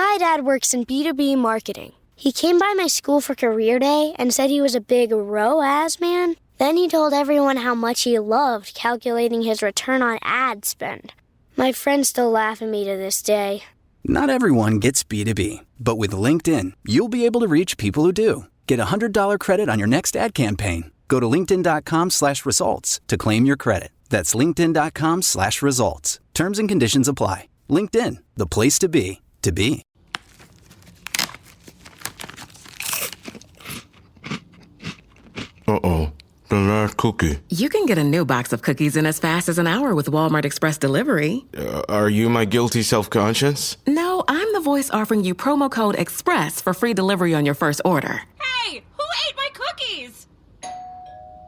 My dad works in B2B marketing. He came by my school for career day and said he was a big ROAS man. Then he told everyone how much he loved calculating his return on ad spend. My friends still laugh at me to this day. Not everyone gets B2B, but with LinkedIn, you'll be able to reach people who do. Get a $100 credit on your next ad campaign. Go to linkedin.com/results to claim your credit. That's linkedin.com/results. Terms and conditions apply. LinkedIn, the place to be, to be. Uh-oh, the last cookie. You can get a new box of cookies in as fast as an hour with Walmart Express Delivery. Are you my guilty self-conscience? No, I'm the voice offering you promo code EXPRESS for free delivery on your first order. Hey, who ate my cookies?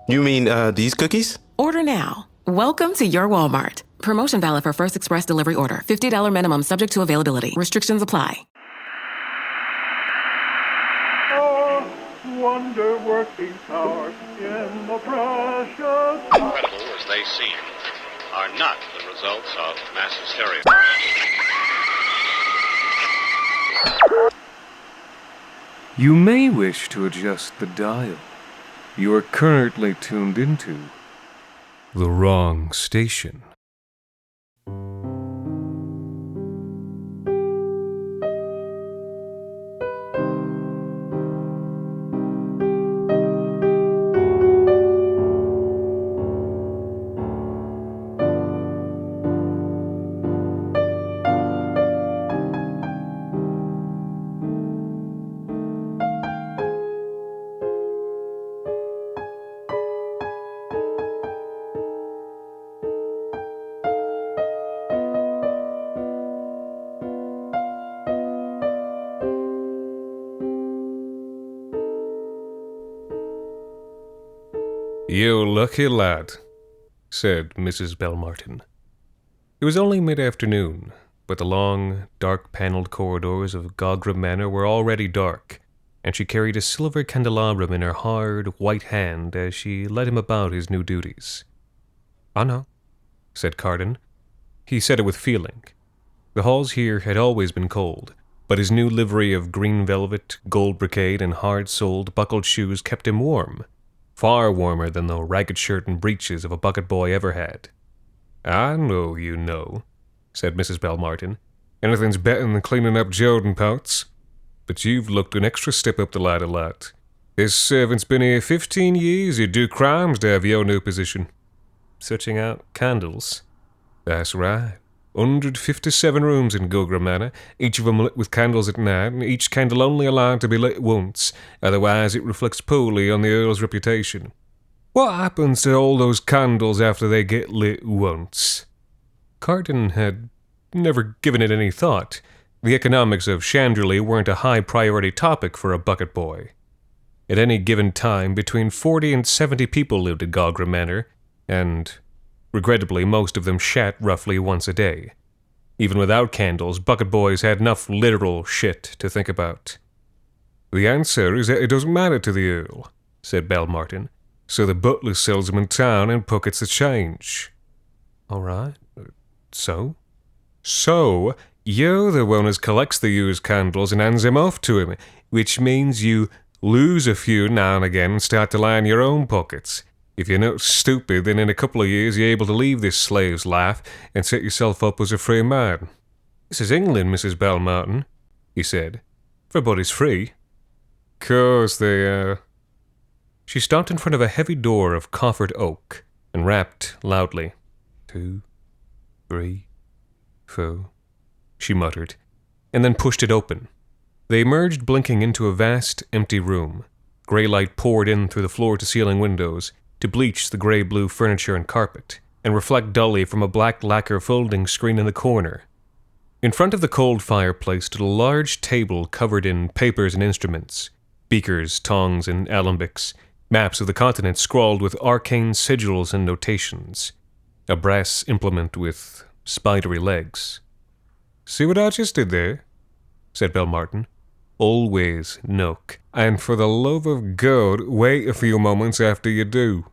You mean, these cookies? Order now. Welcome to your Walmart. Promotion valid for first express delivery order. $50 minimum subject to availability. Restrictions apply. Wonder-working power in the precious... Incredible as they seem, are not the results of mass hysteria. You may wish to adjust the dial. You are currently tuned into the wrong station. "You lucky lad," said Mrs. Belmartin. It was only mid-afternoon, but the long, dark-paneled corridors of Gogram Manor were already dark, and she carried a silver candelabrum in her hard, white hand as she led him about his new duties. "I know," said Carden. He said it with feeling. The halls here had always been cold, but his new livery of green velvet, gold brocade, and hard-soled, buckled shoes kept him warm. Far warmer than the ragged shirt and breeches of a bucket boy ever had. "I know you know," said Mrs. Belmartin. "Anything's better than cleaning up Jordan pots. But you've looked an extra step up the ladder, lad. This servant's been here 15 years. You'd do crimes to have your new position." "Searching out candles?" "That's right. 157 rooms in Gogram Manor, each of them lit with candles at night, and each candle only allowed to be lit once, otherwise it reflects poorly on the Earl's reputation. What happens to all those candles after they get lit once?" Carden had never given it any thought. The economics of chandelier weren't a high-priority topic for a bucket boy. At any given time, between 40 and 70 people lived at Gogram Manor, and regrettably, most of them shat roughly once a day. Even without candles, bucket boys had enough literal shit to think about. "The answer is that it doesn't matter to the Earl," said Belmartin. "So the butler sells them in town and pockets the change." "All right. So?" "So, you're the one who collects the used candles and hands them off to him, which means you lose a few now and again and start to line your own pockets. If you're not stupid, then in a couple of years you're able to leave this slave's life and set yourself up as a free man." "This is England, Mrs. Belmartin," he said. "Everybody's free." "'Course they are." She stopped in front of a heavy door of coffered oak and rapped loudly. 2, 3, 4, she muttered, and then pushed it open. They emerged blinking into a vast, empty room. Gray light poured in through the floor-to-ceiling windows to bleach the gray-blue furniture and carpet, and reflect dully from a black lacquer folding screen in the corner. In front of the cold fireplace stood a large table covered in papers and instruments, beakers, tongs, and alembics, maps of the continent scrawled with arcane sigils and notations, a brass implement with spidery legs. "See what I just did there?" said Belmartin. "Always knock, and for the love of God, wait a few moments after you do."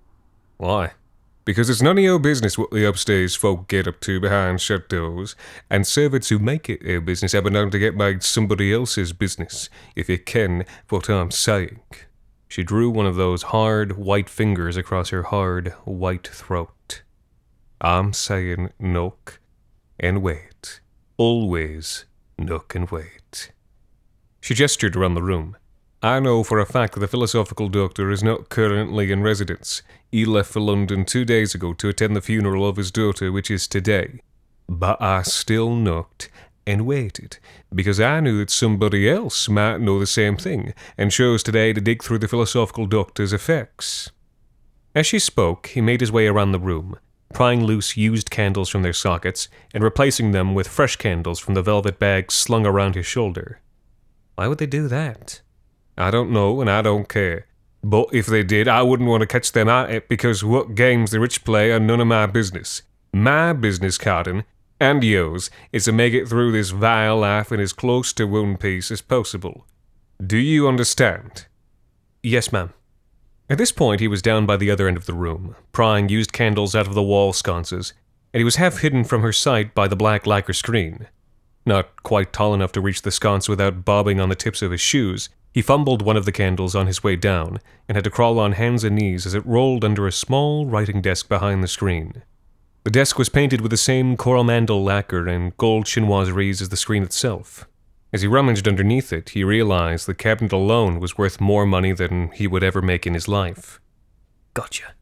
"Why? Because it's none of your business what the upstairs folk get up to behind shut doors, and servants who make it their business have been known to get made somebody else's business, if you ken what I'm saying. She drew one of those hard, white fingers across her hard, white throat. I'm saying knock and wait. Always knock and wait. She gestured around the room. I know for a fact that the philosophical doctor is not currently in residence. He left for London 2 days ago to attend the funeral of his daughter, which is today. But I still knocked and waited, because I knew that somebody else might know the same thing, and chose today to dig through the philosophical doctor's effects. As she spoke, he made his way around the room, prying loose used candles from their sockets and replacing them with fresh candles from the velvet bag slung around his shoulder. Why would they do that? I don't know, and I don't care. But if they did, I wouldn't want to catch them at it, because what games the rich play are none of my business. My business, Cotton, and yours, is to make it through this vile life in as close to one piece as possible. Do you understand? Yes, ma'am. At this point, he was down by the other end of the room, prying used candles out of the wall sconces, and he was half hidden from her sight by the black lacquer screen. Not quite tall enough to reach the sconce without bobbing on the tips of his shoes, he fumbled one of the candles on his way down and had to crawl on hands and knees as it rolled under a small writing desk behind the screen. The desk was painted with the same coromandel lacquer and gold chinoiseries as the screen itself. As he rummaged underneath it, he realized the cabinet alone was worth more money than he would ever make in his life. Gotcha,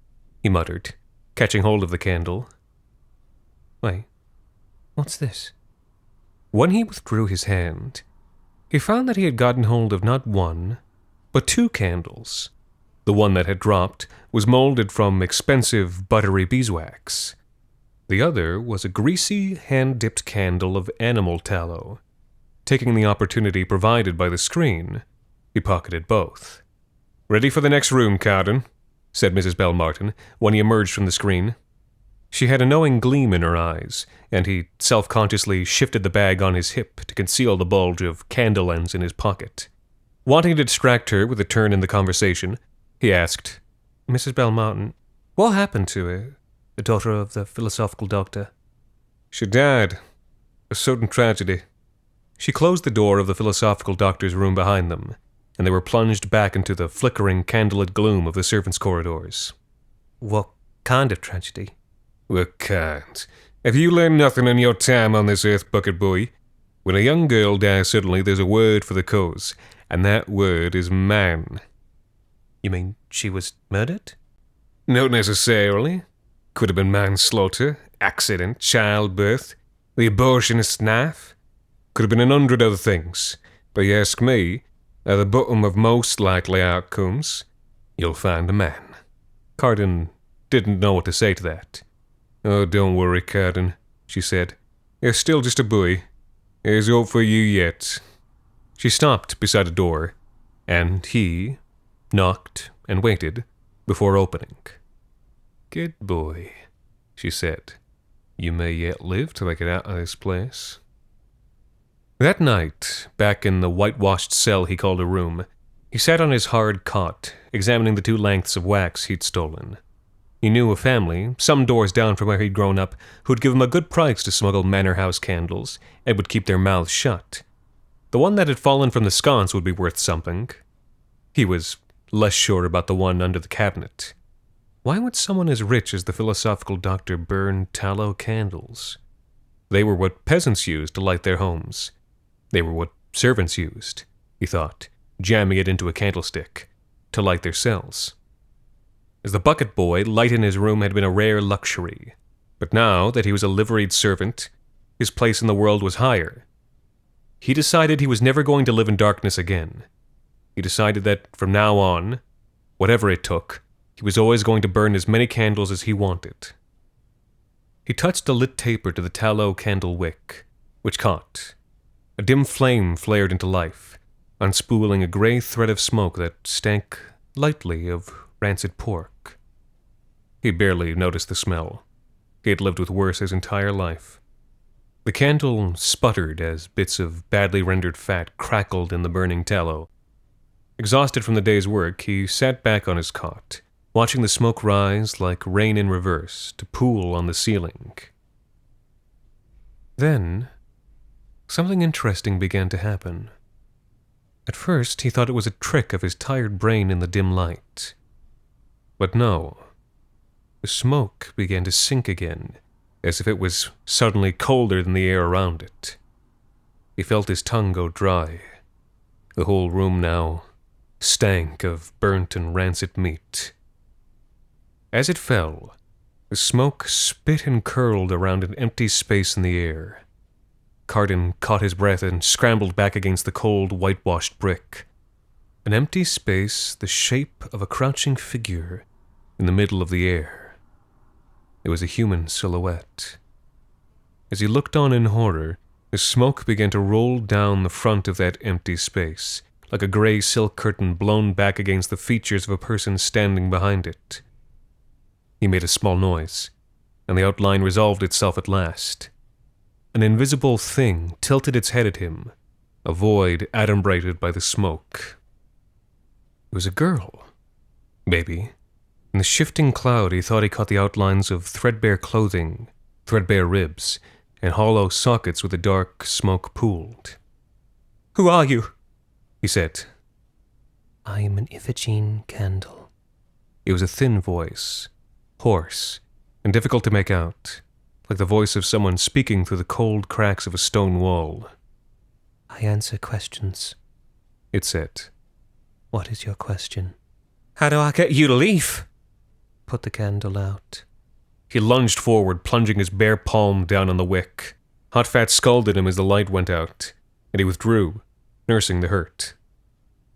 he muttered, catching hold of the candle. Wait, what's this? When he withdrew his hand, he found that he had gotten hold of not one, but 2 candles. The one that had dropped was molded from expensive buttery beeswax. The other was a greasy, hand-dipped candle of animal tallow. Taking the opportunity provided by the screen, he pocketed both. Ready for the next room, Cotton, said Mrs. Belmartin when he emerged from the screen. She had a knowing gleam in her eyes, and he self-consciously shifted the bag on his hip to conceal the bulge of candle ends in his pocket. Wanting to distract her with a turn in the conversation, he asked, Mrs. Belmartin, what happened to her, the daughter of the philosophical doctor? She died. A sudden tragedy. She closed the door of the philosophical doctor's room behind them, and they were plunged back into the flickering candlelit gloom of the servants' corridors. What kind of tragedy? What kind? Have you learned nothing in your time on this earth, bucket boy? When a young girl dies suddenly, there's a word for the cause, and that word is man. You mean she was murdered? Not necessarily. Could have been manslaughter, accident, childbirth, the abortionist's knife. Could have been 100 other things. But you ask me, at the bottom of most likely outcomes, you'll find a man. Carden didn't know what to say to that. Oh, don't worry, Carden, she said. You're still just a boy. There's hope for you yet. She stopped beside a door, and he knocked and waited before opening. Good boy, she said. You may yet live till I get out of this place. That night, back in the whitewashed cell he called a room, he sat on his hard cot, examining the 2 lengths of wax he'd stolen. He knew a family, some doors down from where he'd grown up, who'd give him a good price to smuggle manor house candles, and would keep their mouths shut. The one that had fallen from the sconce would be worth something. He was less sure about the one under the cabinet. Why would someone as rich as the philosophical doctor burn tallow candles? They were what peasants used to light their homes. They were what servants used, he thought, jamming it into a candlestick, to light their cells. As the bucket boy, light in his room had been a rare luxury, but now that he was a liveried servant, his place in the world was higher. He decided he was never going to live in darkness again. He decided that from now on, whatever it took, he was always going to burn as many candles as he wanted. He touched a lit taper to the tallow candle wick, which caught. A dim flame flared into life, unspooling a gray thread of smoke that stank lightly of rancid pork. He barely noticed the smell. He had lived with worse his entire life. The candle sputtered as bits of badly rendered fat crackled in the burning tallow. Exhausted from the day's work, he sat back on his cot, watching the smoke rise like rain in reverse to pool on the ceiling. Then, something interesting began to happen. At first, he thought it was a trick of his tired brain in the dim light. But no. The smoke began to sink again, as if it was suddenly colder than the air around it. He felt his tongue go dry. The whole room now stank of burnt and rancid meat. As it fell, the smoke spit and curled around an empty space in the air. Carden caught his breath and scrambled back against the cold, whitewashed brick. An empty space the shape of a crouching figure in the middle of the air. It was a human silhouette. As he looked on in horror, the smoke began to roll down the front of that empty space, like a gray silk curtain blown back against the features of a person standing behind it. He made a small noise, and the outline resolved itself at last. An invisible thing tilted its head at him, a void adumbrated by the smoke. It was a girl. Maybe. In the shifting cloud he thought he caught the outlines of threadbare clothing, threadbare ribs, and hollow sockets where the dark smoke pooled. "Who are you?" he said. "I am an Iphigene candle." It was a thin voice, hoarse, and difficult to make out, like the voice of someone speaking through the cold cracks of a stone wall. "I answer questions," it said. "What is your question?" "How do I get you to leave?" "Put the candle out." He lunged forward, plunging his bare palm down on the wick. Hot fat scalded him as the light went out, and he withdrew, nursing the hurt.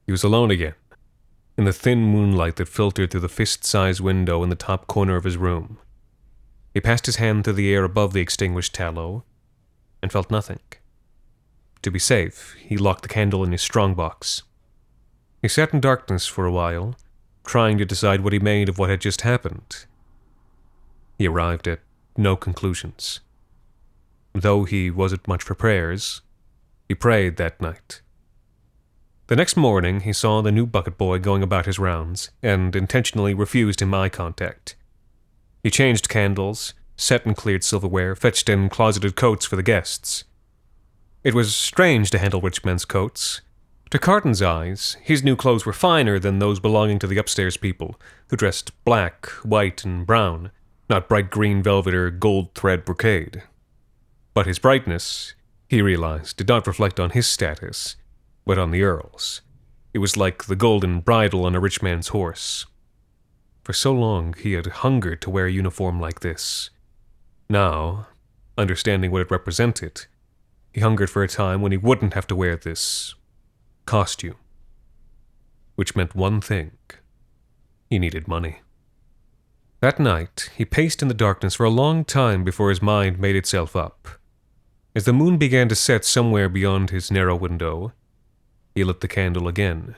He was alone again, in the thin moonlight that filtered through the fist-sized window in the top corner of his room. He passed his hand through the air above the extinguished tallow, and felt nothing. To be safe, he locked the candle in his strongbox. He sat in darkness for a while, trying to decide what he made of what had just happened. He arrived at no conclusions. Though he wasn't much for prayers, he prayed that night. The next morning, he saw the new bucket boy going about his rounds, and intentionally refused him eye contact. He changed candles, set and cleared silverware, fetched and closeted coats for the guests. It was strange to handle rich men's coats. To Carden's eyes, his new clothes were finer than those belonging to the upstairs people, who dressed black, white, and brown, not bright green velvet or gold thread brocade. But his brightness, he realized, did not reflect on his status, but on the Earl's. It was like the golden bridle on a rich man's horse. For so long he had hungered to wear a uniform like this. Now, understanding what it represented, he hungered for a time when he wouldn't have to wear this costume. Which meant one thing. He needed money. That night, he paced in the darkness for a long time before his mind made itself up. As the moon began to set somewhere beyond his narrow window, he lit the candle again.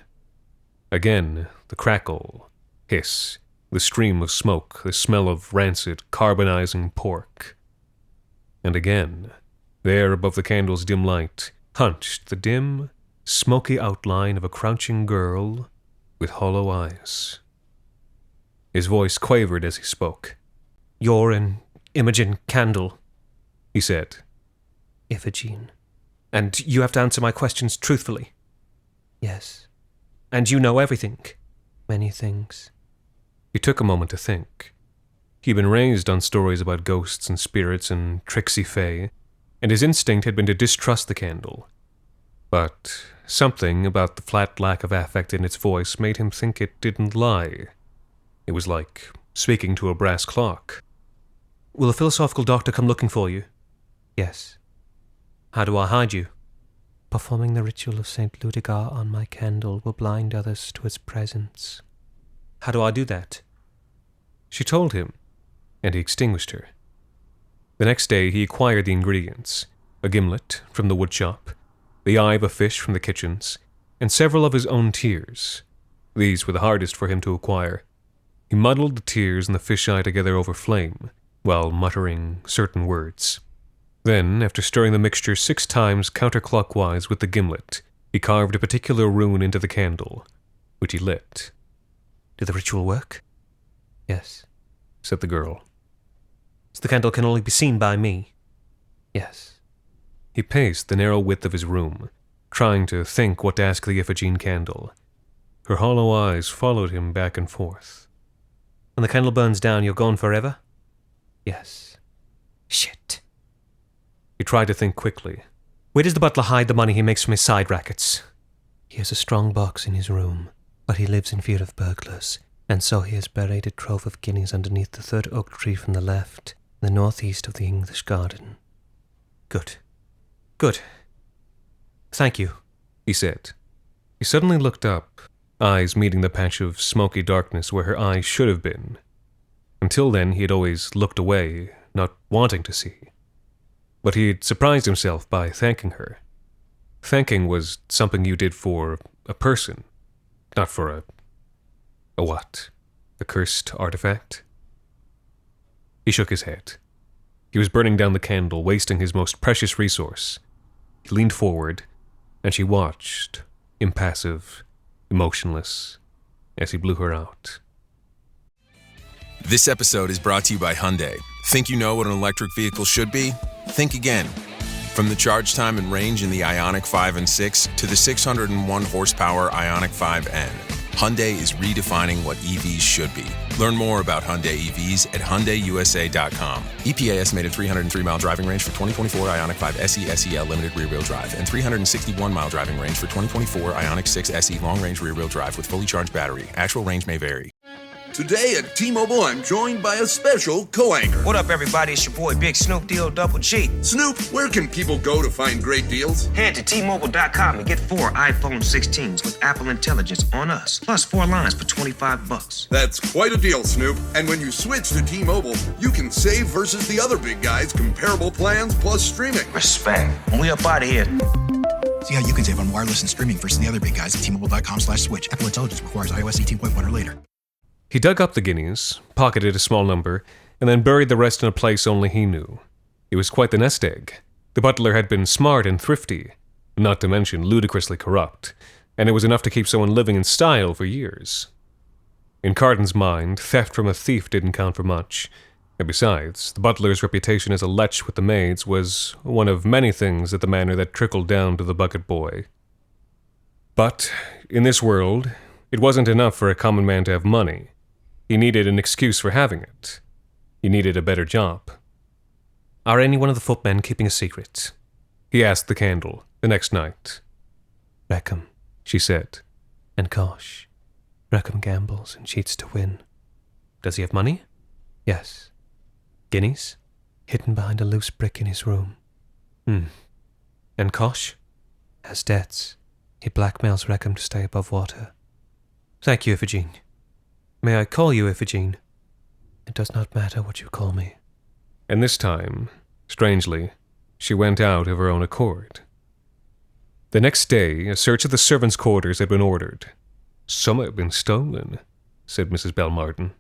Again, the crackle, hiss, the stream of smoke, the smell of rancid, carbonizing pork. And again, there above the candle's dim light, hunched the dim, smoky outline of a crouching girl with hollow eyes. His voice quavered as he spoke. "You're an Imogen candle," he said. "Iphigene. And you have to answer my questions truthfully." "Yes." "And you know everything?" "Many things." He took a moment to think. He'd been raised on stories about ghosts and spirits and tricksy fae, and his instinct had been to distrust the candle. But something about the flat lack of affect in its voice made him think it didn't lie. It was like speaking to a brass clock. "Will a philosophical doctor come looking for you?" "Yes." "How do I hide you?" "Performing the ritual of St. Ludigar on my candle will blind others to its presence." "How do I do that?" She told him, and he extinguished her. The next day he acquired the ingredients: a gimlet from the woodshop, the eye of a fish from the kitchens, and several of his own tears. These were the hardest for him to acquire. He muddled the tears and the fish eye together over flame, while muttering certain words. Then, after stirring the mixture 6 times counterclockwise with the gimlet, he carved a particular rune into the candle, which he lit. "Did the ritual work?" Yes, said the girl. So the candle can only be seen by me? Yes. He paced the narrow width of his room, trying to think what to ask the Iphigene candle. Her hollow eyes followed him back and forth. When the candle burns down, you're gone forever? Yes. Shit. He tried to think quickly. Where does the butler hide the money he makes from his side rackets? He has a strong box in his room, but he lives in fear of burglars, and so he has buried a trove of guineas underneath the third oak tree from the left, in the northeast of the English garden. Good. Good. Thank you, he said. He suddenly looked up, eyes meeting the patch of smoky darkness where her eyes should have been. Until then, he had always looked away, not wanting to see. But he had surprised himself by thanking her. Thanking was something you did for a person, not for a what? A cursed artifact? He shook his head. He was burning down the candle, wasting his most precious resource. He leaned forward, and she watched, impassive, emotionless, as he blew her out. This episode is brought to you by Hyundai. Think you know what an electric vehicle should be? Think again. From the charge time and range in the Ioniq 5 and 6 to the 601 horsepower Ioniq 5N, Hyundai is redefining what EVs should be. Learn more about Hyundai EVs at HyundaiUSA.com. EPA estimated 303-mile driving range for 2024 Ioniq 5 SE SEL limited rear-wheel drive and 361-mile driving range for 2024 Ioniq 6 SE long-range rear-wheel drive with fully charged battery. Actual range may vary. Today at T-Mobile, I'm joined by a special co-anchor. What up, everybody? It's your boy, Big Snoop Deal Double G. Snoop, where can people go to find great deals? Head to T-Mobile.com and get 4 iPhone 16s with Apple Intelligence on us, plus 4 lines for $25. That's quite a deal, Snoop. And when you switch to T-Mobile, you can save versus the other big guys' comparable plans plus streaming. Respect. We up out of here. See how you can save on wireless and streaming versus the other big guys at T-Mobile.com/switch. Apple Intelligence requires iOS 18.1 or later. He dug up the guineas, pocketed a small number, and then buried the rest in a place only he knew. It was quite the nest egg. The butler had been smart and thrifty, not to mention ludicrously corrupt, and it was enough to keep someone living in style for years. In Carden's mind, theft from a thief didn't count for much, and besides, the butler's reputation as a lech with the maids was one of many things at the manor that trickled down to the bucket boy. But, in this world, it wasn't enough for a common man to have money. He needed an excuse for having it. He needed a better job. Are any one of the footmen keeping a secret? He asked the candle the next night. Reckham, she said. And Kosh. Reckham gambles and cheats to win. Does he have money? Yes. Guineas? Hidden behind a loose brick in his room. And Kosh? Has debts. He blackmails Reckham to stay above water. Thank you, Iphigene. May I call you Iphigene? It does not matter what you call me. And this time, strangely, she went out of her own accord. The next day, a search of the servants' quarters had been ordered. Some had been stolen, said Mrs. Belmartin.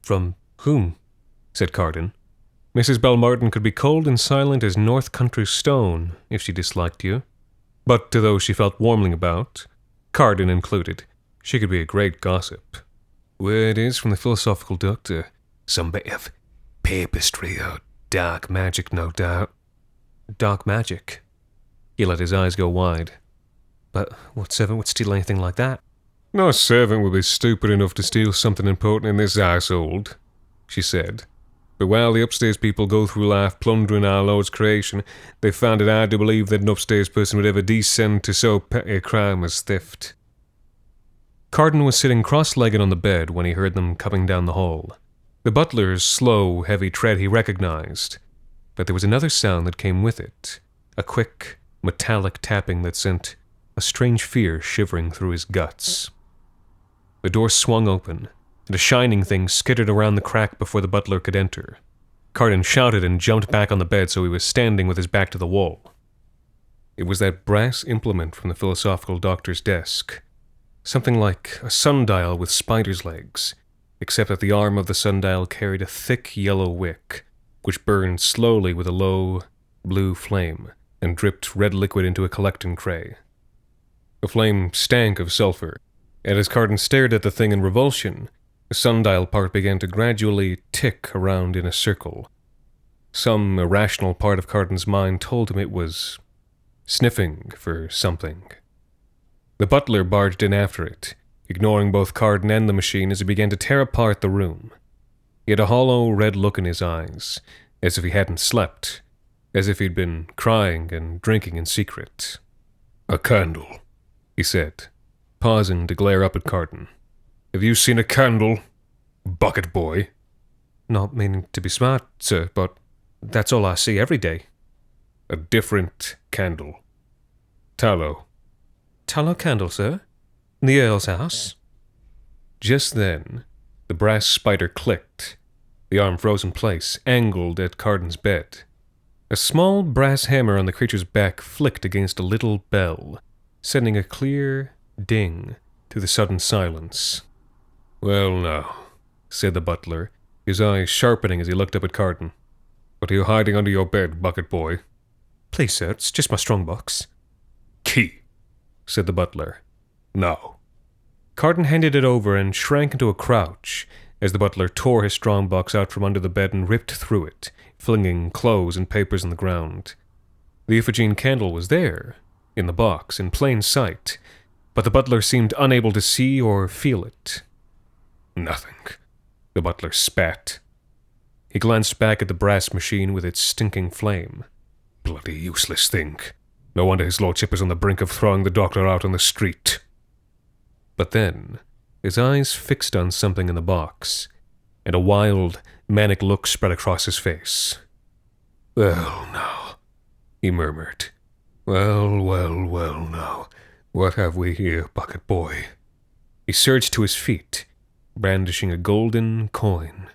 From whom? Said Carden. Mrs. Belmartin could be cold and silent as North Country stone if she disliked you. But to those she felt warmly about, Carden included, she could be a great gossip. Word is from the philosophical doctor. Some bit of papistry or dark magic, no doubt. Dark magic? He let his eyes go wide. But what servant would steal anything like that? No servant would be stupid enough to steal something important in this household, she said. But while the upstairs people go through life plundering our Lord's creation, they find it hard to believe that an upstairs person would ever descend to so petty a crime as theft. Carden was sitting cross-legged on the bed when he heard them coming down the hall. The butler's slow, heavy tread he recognized, but there was another sound that came with it, a quick, metallic tapping that sent a strange fear shivering through his guts. The door swung open, and a shining thing skittered around the crack before the butler could enter. Carden shouted and jumped back on the bed so he was standing with his back to the wall. It was that brass implement from the philosophical doctor's desk. Something like a sundial with spider's legs, except that the arm of the sundial carried a thick yellow wick, which burned slowly with a low, blue flame, and dripped red liquid into a collecting tray. The flame stank of sulfur, and as Carden stared at the thing in revulsion, The sundial part began to gradually tick around in a circle. Some irrational part of Carden's mind told him it was sniffing for something. The butler barged in after it, ignoring both Carden and the machine as he began to tear apart the room. He had a hollow, red look in his eyes, as if he hadn't slept, as if he'd been crying and drinking in secret. "A candle," he said, pausing to glare up at Carden. "Have you seen a candle, bucket boy?" "Not meaning to be smart, sir, but that's all I see every day." "A different candle. Tallow." "Tallow candle, sir? In the Earl's house?" Just then, the brass spider clicked. The arm froze in place, angled at Carden's bed. A small brass hammer on the creature's back flicked against a little bell, sending a clear ding through the sudden silence. "Well now," said the butler, his eyes sharpening as he looked up at Carden. "What are you hiding under your bed, bucket boy?" "Please, sir, it's just my strongbox." "Key," said the butler. "Now." Carden handed it over and shrank into a crouch as the butler tore his strongbox out from under the bed and ripped through it, flinging clothes and papers on the ground. The Iphigene candle was there, in the box, in plain sight, but the butler seemed unable to see or feel it. "Nothing," the butler spat. He glanced back at the brass machine with its stinking flame. "Bloody useless thing. No wonder his lordship is on the brink of throwing the doctor out on the street." But then, his eyes fixed on something in the box, and a wild, manic look spread across his face. "Well, now," he murmured. Well, now. What have we here, bucket boy?" He surged to his feet, brandishing a golden coin.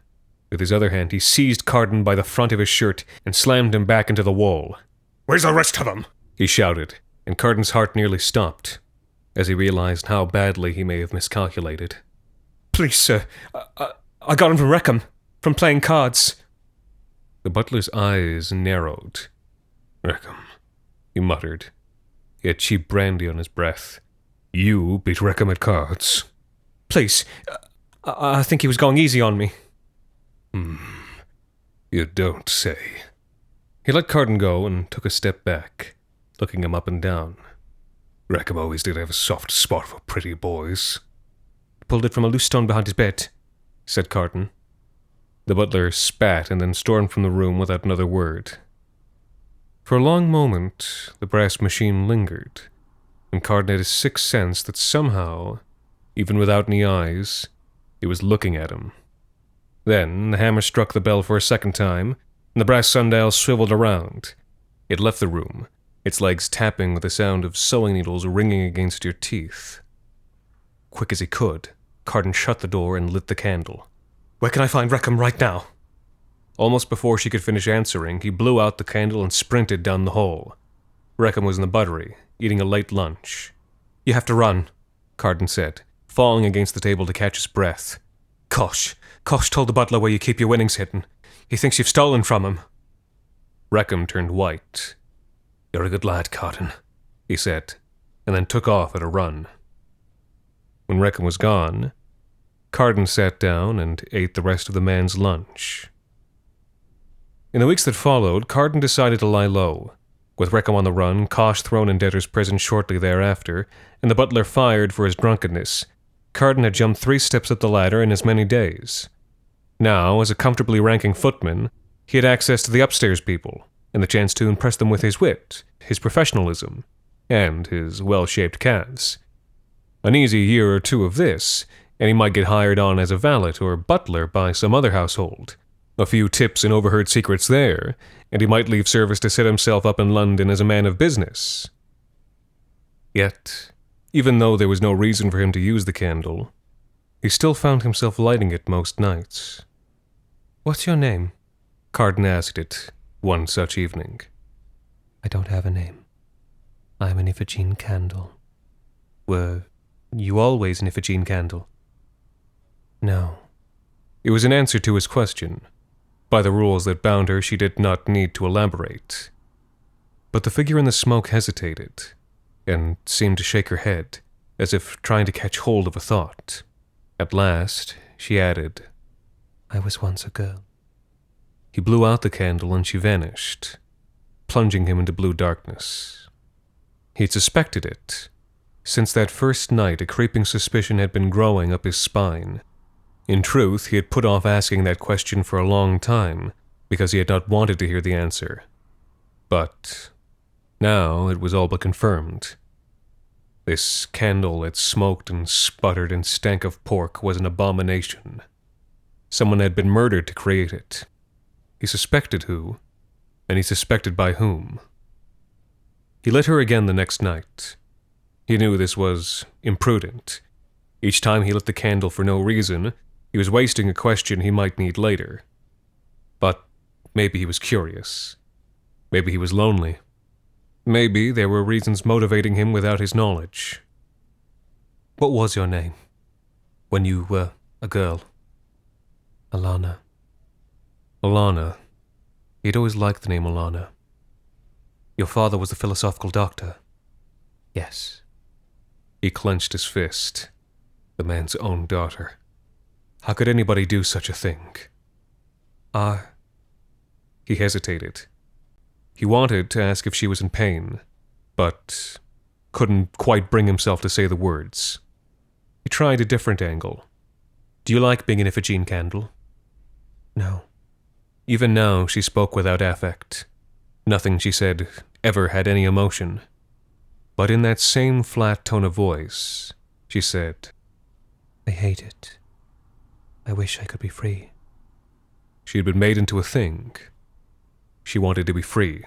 With his other hand, he seized Carden by the front of his shirt and slammed him back into the wall. "Where's the rest of them?" he shouted, and Carden's heart nearly stopped, as he realized how badly he may have miscalculated. "Please, sir, I got him from Wreckham, from playing cards." The butler's eyes narrowed. "Wreckham," he muttered. He had cheap brandy on his breath. "You beat Wreckham at cards?" "Please, I think he was going easy on me." You don't say." He let Carden go and took a step back, looking him up and down. "Wreckham always did have a soft spot for pretty boys." "Pulled it from a loose stone behind his bed," said Carden. The butler spat and then stormed from the room without another word. For a long moment, the brass machine lingered, and Carden had a sick sense that somehow, even without any eyes, it was looking at him. Then the hammer struck the bell for a second time, and the brass sundial swiveled around. It left the room, its legs tapping with the sound of sewing needles ringing against your teeth. Quick as he could, Carden shut the door and lit the candle. "Where can I find Wreckham right now?" Almost before she could finish answering, he blew out the candle and sprinted down the hall. Wreckham was in the buttery, eating a late lunch. "You have to run," Carden said, falling against the table to catch his breath. Kosh told the butler where you keep your winnings hidden. He thinks you've stolen from him." Wreckham turned white. "You're a good lad, Carden," he said, and then took off at a run. When Wreckham was gone, Carden sat down and ate the rest of the man's lunch. In the weeks that followed, Carden decided to lie low. With Wreckham on the run, Kosh thrown in debtor's prison shortly thereafter, and the butler fired for his drunkenness, Carden had jumped 3 steps up the ladder in as many days. Now, as a comfortably ranking footman, he had access to the upstairs people, and the chance to impress them with his wit, his professionalism, and his well-shaped calves. An easy year or two of this, and he might get hired on as a valet or butler by some other household. A few tips and overheard secrets there, and he might leave service to set himself up in London as a man of business. Yet, even though there was no reason for him to use the candle, he still found himself lighting it most nights. "What's your name?" Carden asked it one such evening. "I don't have a name. I'm an Iphigene candle." "Were you always an Iphigene candle?" "No." It was an answer to his question. By the rules that bound her, she did not need to elaborate. But the figure in the smoke hesitated, and seemed to shake her head, as if trying to catch hold of a thought. At last, she added, "I was once a girl." He blew out the candle and she vanished, plunging him into blue darkness. He'd suspected it. Since that first night, a creeping suspicion had been growing up his spine. In truth, he had put off asking that question for a long time, because he had not wanted to hear the answer. But now it was all but confirmed. This candle that smoked and sputtered and stank of pork was an abomination. Someone had been murdered to create it. He suspected who, and he suspected by whom. He lit her again the next night. He knew this was imprudent. Each time he lit the candle for no reason, he was wasting a question he might need later. But maybe he was curious. Maybe he was lonely. Maybe there were reasons motivating him without his knowledge. "What was your name when you were a girl?" "Alana." Alana. He'd always liked the name Alana. "Your father was a philosophical doctor?" "Yes." He clenched his fist. The man's own daughter. How could anybody do such a thing? He hesitated. He wanted to ask if she was in pain, but couldn't quite bring himself to say the words. He tried a different angle. "Do you like being an Iphigene candle?" "No." Even now she spoke without affect. Nothing she said ever had any emotion. But in that same flat tone of voice, she said, "I hate it. I wish I could be free." She had been made into a thing. She wanted to be free.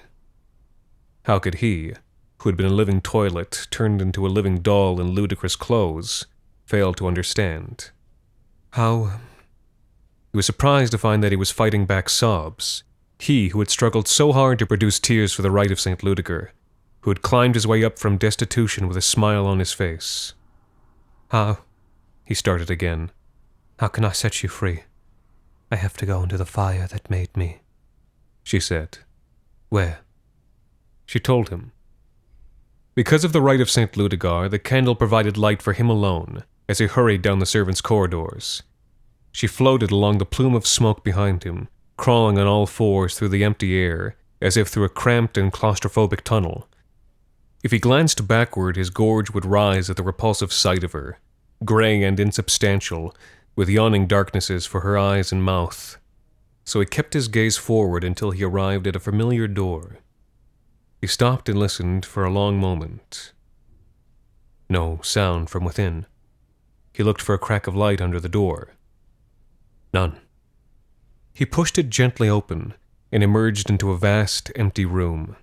How could he, who had been a living toilet turned into a living doll in ludicrous clothes, fail to understand? How? He was surprised to find that he was fighting back sobs. He, who had struggled so hard to produce tears for the rite of St. Ludiger, who had climbed his way up from destitution with a smile on his face. "How?" he started again. "How can I set you free?" "I have to go into the fire that made me," she said. "Where?" She told him. Because of the rite of St. Ludigar, the candle provided light for him alone as he hurried down the servants' corridors. She floated along the plume of smoke behind him, crawling on all fours through the empty air, as if through a cramped and claustrophobic tunnel. If he glanced backward, his gorge would rise at the repulsive sight of her, gray and insubstantial, with yawning darknesses for her eyes and mouth. So he kept his gaze forward until he arrived at a familiar door. He stopped and listened for a long moment. No sound from within. He looked for a crack of light under the door. None. He pushed it gently open and emerged into a vast, empty room.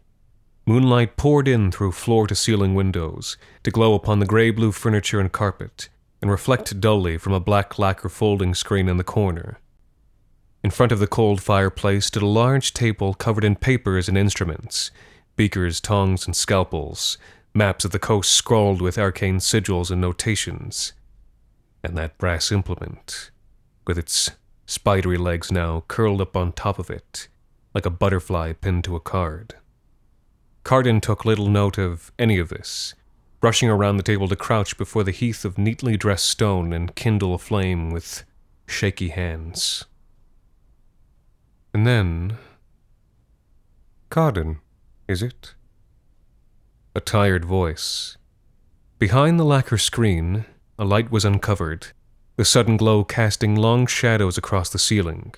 Moonlight poured in through floor-to-ceiling windows to glow upon the gray-blue furniture and carpet and reflect dully from a black lacquer folding screen in the corner. In front of the cold fireplace stood a large table covered in papers and instruments, beakers, tongs, and scalpels, maps of the coast scrawled with arcane sigils and notations. And that brass implement, with its spidery legs now curled up on top of it, like a butterfly pinned to a card. Carden took little note of any of this, rushing around the table to crouch before the heath of neatly dressed stone and kindle a flame with shaky hands. And then... "Carden, is it?" A tired voice. Behind the lacquer screen, a light was uncovered, the sudden glow casting long shadows across the ceiling.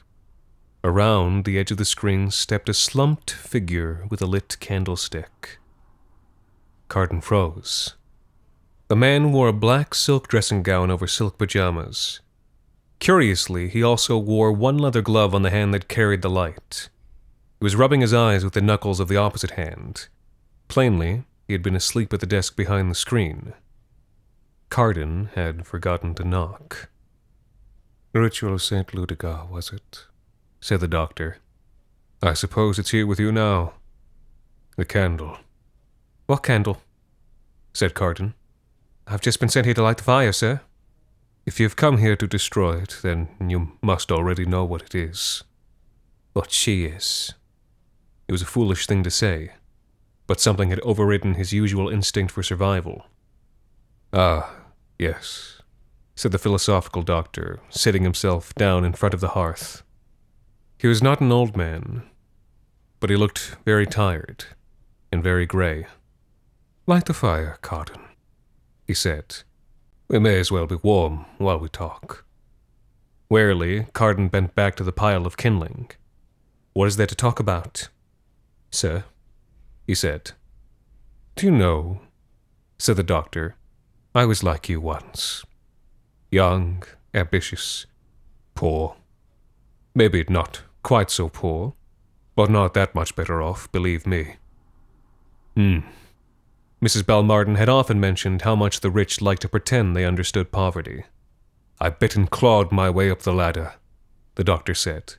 Around the edge of the screen stepped a slumped figure with a lit candlestick. Carden froze. The man wore a black silk dressing gown over silk pajamas. Curiously, he also wore one leather glove on the hand that carried the light. He was rubbing his eyes with the knuckles of the opposite hand. Plainly, he had been asleep at the desk behind the screen. Carden had forgotten to knock. "The ritual of St. Ludigar, was it?" said the doctor. "I suppose it's here with you now. The candle." "What candle?" said Carden. "I've just been sent here to light the fire, sir." "If you've come here to destroy it, then you must already know what it is." "What she is." It was a foolish thing to say, but something had overridden his usual instinct for survival. "Ah, yes. said the philosophical doctor, sitting himself down in front of the hearth. He was not an old man, but he looked very tired and very grey. "Light the fire, Carden," he said. "We may as well be warm while we talk." Warily, Carden bent back to the pile of kindling. "What is there to talk about?" "Sir," he said. "Do you know," said the doctor, "I was like you once. Young, ambitious, poor. Maybe not quite so poor, but not that much better off, believe me." Mrs. Balmartin had often mentioned how much the rich liked to pretend they understood poverty. "I bit and clawed my way up the ladder," the doctor said.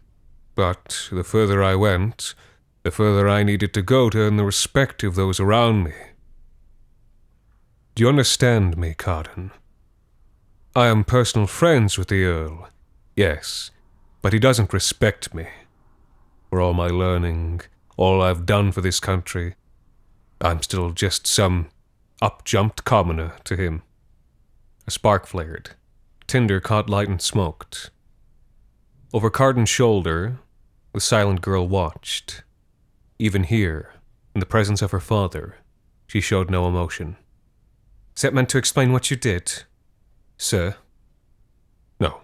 "But the further I went, the further I needed to go to earn the respect of those around me. Do you understand me, Carden? I am personal friends with the Earl, yes, but he doesn't respect me. For all my learning, all I've done for this country, I'm still just some up-jumped commoner to him." A spark flared. Tinder caught light and smoked. Over Carden's shoulder, the silent girl watched. Even here, in the presence of her father, she showed no emotion. "Is that meant to explain what you did, sir?" "No,"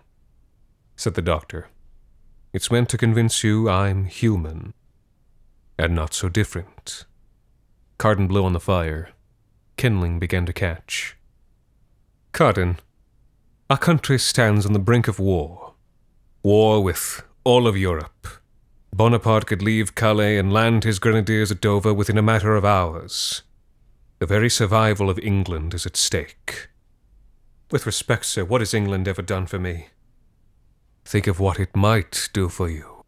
said the doctor. "It's meant to convince you I'm human, and not so different." Carden blew on the fire. Kindling began to catch. "Carden, our country stands on the brink of war. War with all of Europe. Bonaparte could leave Calais and land his grenadiers at Dover within a matter of hours. The very survival of England is at stake. With respect, sir, what has England ever done for me? Think of what it might do for you.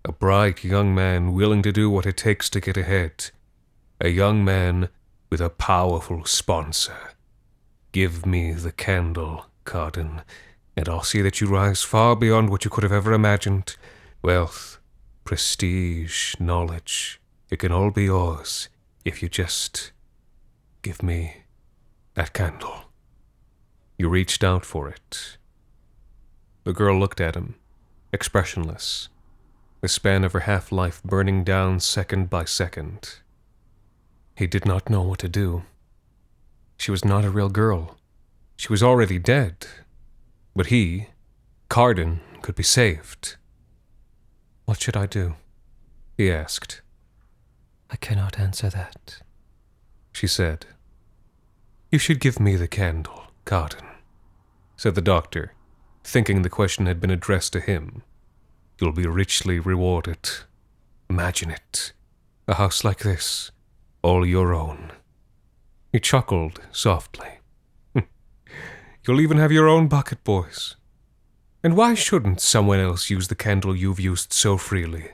A bright young man willing to do what it takes to get ahead. A young man with a powerful sponsor. Give me the candle, Carden, and I'll see that you rise far beyond what you could have ever imagined. Wealth, prestige, knowledge, it can all be yours if you just give me that candle." You reached out for it. The girl looked at him, expressionless, the span of her half-life burning down second by second. He did not know what to do. She was not a real girl. She was already dead. But he, Carden, could be saved. "What should I do?" he asked. "I cannot answer that," she said. "You should give me the candle, Carden," said the doctor, thinking the question had been addressed to him. "You'll be richly rewarded. Imagine it. A house like this, all your own." He chuckled softly. "You'll even have your own bucket, boys. And why shouldn't someone else use the candle you've used so freely?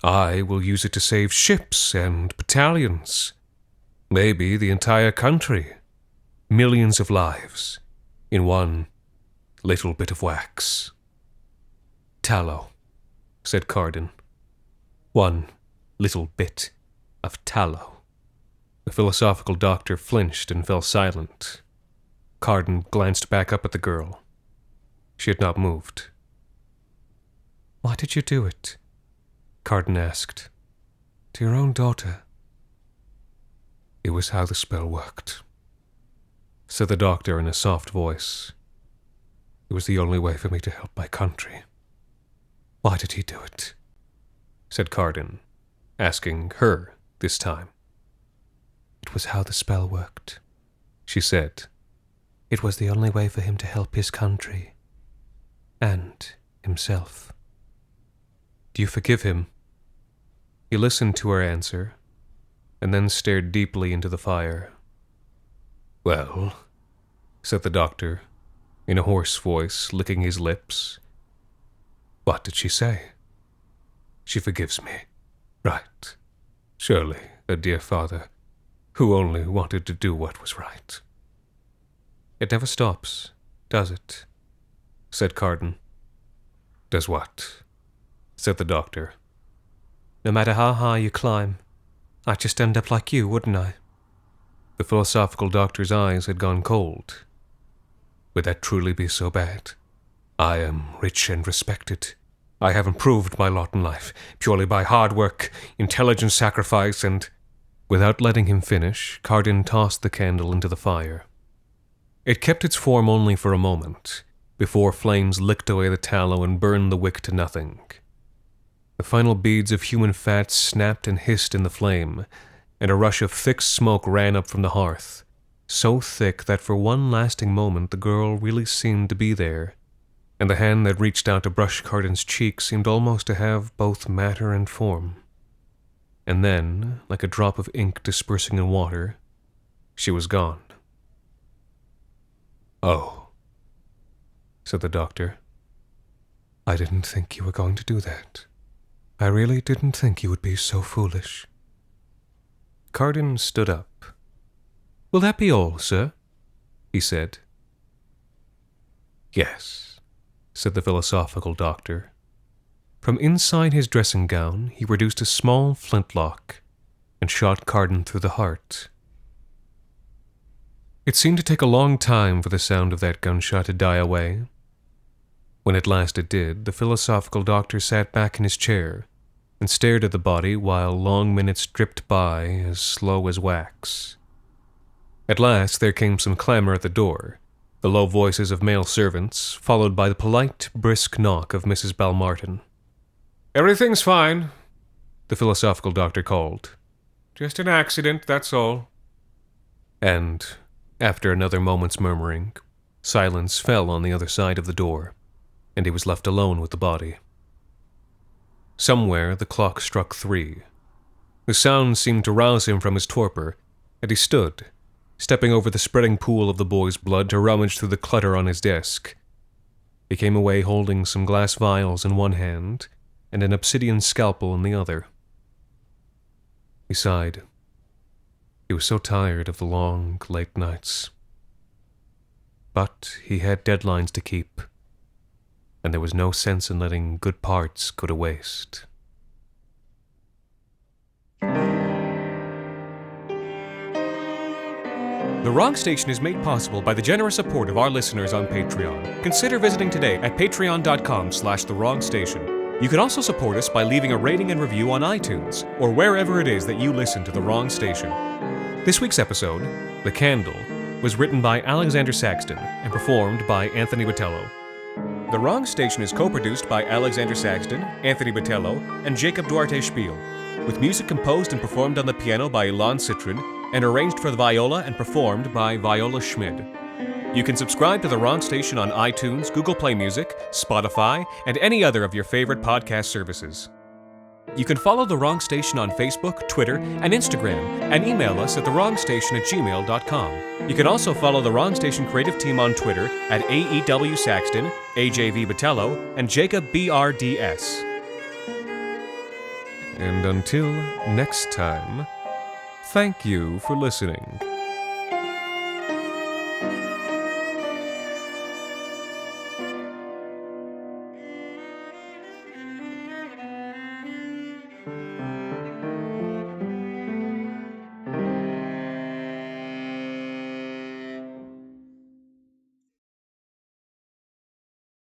I will use it to save ships and battalions. Maybe the entire country. Millions of lives in one little bit of wax." "Tallow," said Carden. "One little bit of tallow." The philosophical doctor flinched and fell silent. Carden glanced back up at the girl. She had not moved. "Why did you do it?" Carden asked. "To your own daughter?" "It was how the spell worked," said the doctor in a soft voice. "It was the only way for me to help my country." "Why did he do it?" said Carden, asking her this time. "It was how the spell worked," she said. "It was the only way for him to help his country and himself." "Do you forgive him?" He listened to her answer, and then stared deeply into the fire. "Well," said the doctor, in a hoarse voice, licking his lips. "What did she say?" "She forgives me. Right. Surely, a dear father, who only wanted to do what was right." "It never stops, does it?" said Carden. "Does what?" said the doctor. "No matter how high you climb, I'd just end up like you, wouldn't I?" The philosophical doctor's eyes had gone cold. Would that truly be so bad? I am rich and respected. I have improved my lot in life, purely by hard work, intelligent sacrifice, and... Without letting him finish, Carden tossed the candle into the fire. It kept its form only for a moment, before flames licked away the tallow and burned the wick to nothing. The final beads of human fat snapped and hissed in the flame, and a rush of thick smoke ran up from the hearth, so thick that for one lasting moment the girl really seemed to be there, and the hand that reached out to brush Carden's cheek seemed almost to have both matter and form. And then, like a drop of ink dispersing in water, she was gone. "Oh," said the doctor. "I didn't think you were going to do that. I really didn't think you would be so foolish." Carden stood up. "Will that be all, sir?" he said. "Yes," said the philosophical doctor. From inside his dressing gown, he produced a small flintlock and shot Carden through the heart. It seemed to take a long time for the sound of that gunshot to die away. When at last it did, the philosophical doctor sat back in his chair and stared at the body while long minutes dripped by as slow as wax. At last there came some clamor at the door, the low voices of male servants, followed by the polite, brisk knock of Mrs. Balmartin. "Everything's fine," the philosophical doctor called. "Just an accident, that's all." And, after another moment's murmuring, silence fell on the other side of the door, and he was left alone with the body. Somewhere the clock struck 3. The sound seemed to rouse him from his torpor, and he stood, stepping over the spreading pool of the boy's blood to rummage through the clutter on his desk. He came away holding some glass vials in one hand and an obsidian scalpel in the other. He sighed. He was so tired of the long, late nights. But he had deadlines to keep, and there was no sense in letting good parts go to waste. The Wrong Station is made possible by the generous support of our listeners on Patreon. Consider visiting today at patreon.com/thewrongstation. You can also support us by leaving a rating and review on iTunes, or wherever it is that you listen to The Wrong Station. This week's episode, The Candle, was written by Alexander Saxton and performed by Anthony Botello. The Wrong Station is co-produced by Alexander Saxton, Anthony Botello, and Jacob Duarte Spiel, with music composed and performed on the piano by Ilan Citrin, and arranged for the viola and performed by Viola Schmid. You can subscribe to The Wrong Station on iTunes, Google Play Music, Spotify, and any other of your favorite podcast services. You can follow The Wrong Station on Facebook, Twitter, and Instagram, and email us at thewrongstation@gmail.com. You can also follow The Wrong Station creative team on Twitter at AEW Saxton, AJV Botello, and Jacob BRDS. And until next time, thank you for listening.